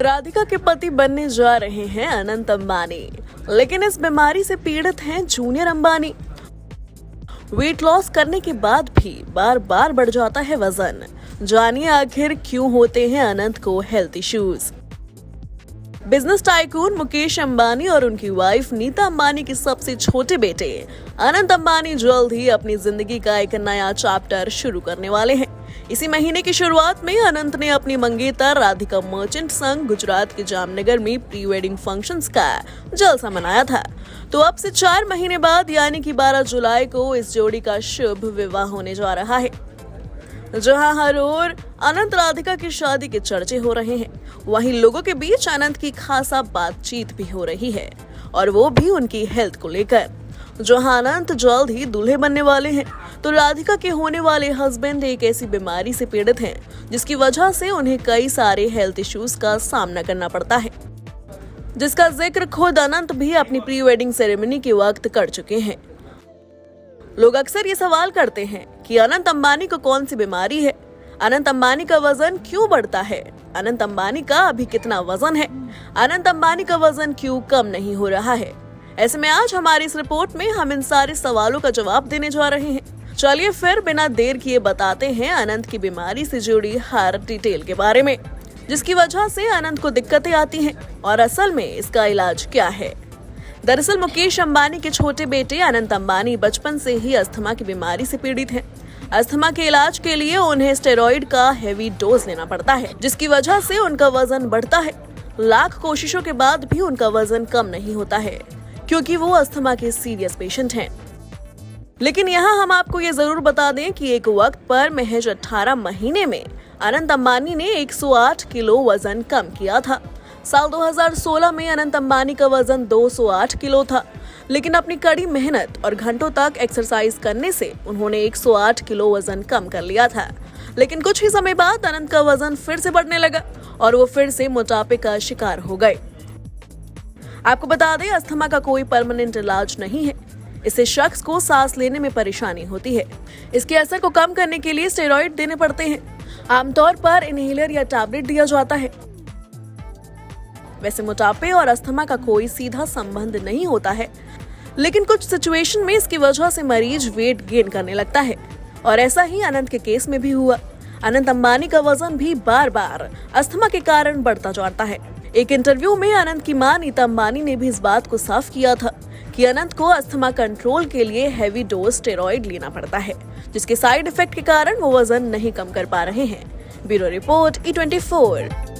राधिका के पति बनने जा रहे हैं अनंत अंबानी, लेकिन इस बीमारी से पीड़ित हैं जूनियर अंबानी। वेट लॉस करने के बाद भी बार बार बढ़ जाता है वजन। जानिए आखिर क्यों होते हैं अनंत को health issues. Business tycoon Mukesh Ambani और उनकी वाइफ नीता अंबानी के सबसे छोटे बेटे अनंत अंबानी जल्द ही अपनी जिंदगी का एक नया चैप्टर शुरू करने वाले हैं। इसी महीने की शुरुआत में अनंत ने अपनी मंगेतर राधिका मर्चेंट संग गुजरात के जामनगर में प्री वेडिंग फंक्शंस का जलसा मनाया था। तो अब से 4 महीने बाद यानी कि 12 जुलाई को इस जोड़ी का शुभ विवाह होने जा रहा है। जहां हर ओर अनंत राधिका की शादी के चर्चे हो रहे हैं, वहीं लोगों के बीच अनंत की खासा बातचीत भी हो रही है, और वो भी उनकी हेल्थ को लेकर। जहां अनंत जल्द ही दूल्हे बनने वाले हैं, तो राधिका के होने वाले हस्बैंड एक ऐसी बीमारी से पीड़ित हैं, जिसकी वजह से उन्हें कई सारे हेल्थ इश्यूज का सामना करना पड़ता है, जिसका जिक्र खुद अनंत भी अपनी प्री वेडिंग सेरेमनी के वक्त कर चुके हैं। लोग अक्सर ये सवाल करते हैं कि अनंत अंबानी को कौन सी बीमारी है, अनंत अंबानी का वजन क्यों बढ़ता है, अनंत अंबानी का अभी कितना वजन है, अनंत अंबानी का वजन क्यों कम नहीं हो रहा है। ऐसे में आज हमारी इस रिपोर्ट में हम इन सारे सवालों का जवाब देने जा रहे हैं। चलिए फिर बिना देर किए बताते हैं अनंत की बीमारी से जुड़ी हर डिटेल के बारे में, जिसकी वजह से अनंत को दिक्कतें आती हैं और असल में इसका इलाज क्या है। दरअसल मुकेश अंबानी के छोटे बेटे अनंत अंबानी बचपन से ही अस्थमा की बीमारी से पीड़ित हैं। अस्थमा के इलाज के लिए उन्हें स्टेरॉइड का हेवी डोज लेना पड़ता है, जिसकी वजह से उनका वजन बढ़ता है। लाख कोशिशों के बाद भी उनका वजन कम नहीं होता है, क्योंकि वो अस्थमा के सीरियस पेशेंट हैं। लेकिन यहाँ हम आपको ये जरूर बता दें कि एक वक्त पर महज 18 महीने में अनंत अंबानी ने 108 किलो वजन कम किया था। साल 2016 में अनंत अंबानी का वजन 208 किलो था, लेकिन अपनी कड़ी मेहनत और घंटों तक एक्सरसाइज करने से उन्होंने 108 किलो वजन कम कर लिया था। लेकिन कुछ ही समय बाद अनंत का वजन फिर से बढ़ने लगा और वो फिर से मोटापे का शिकार हो गए। आपको बता दें, अस्थमा का कोई परमानेंट इलाज नहीं है। इससे शख्स को सांस लेने में परेशानी होती है। इसके असर को कम करने के लिए स्टेरॉइड देने पड़ते हैं। आमतौर पर इनहेलर या टैबलेट दिया जाता है। वैसे मोटापे और अस्थमा का कोई सीधा संबंध नहीं होता है, लेकिन कुछ सिचुएशन में इसकी वजह से मरीज वेट गेन करने लगता है, और ऐसा ही अनंत के केस में भी हुआ। अनंत अंबानी का वजन भी बार बार अस्थमा के कारण बढ़ता जाता है। एक इंटरव्यू में अनंत की मां नीता अंबानी ने भी इस बात को साफ किया था कि अनंत को अस्थमा कंट्रोल के लिए हेवी डोज स्टेरॉइड लेना पड़ता है, जिसके साइड इफेक्ट के कारण वो वजन नहीं कम कर पा रहे हैं। Bureau report E24।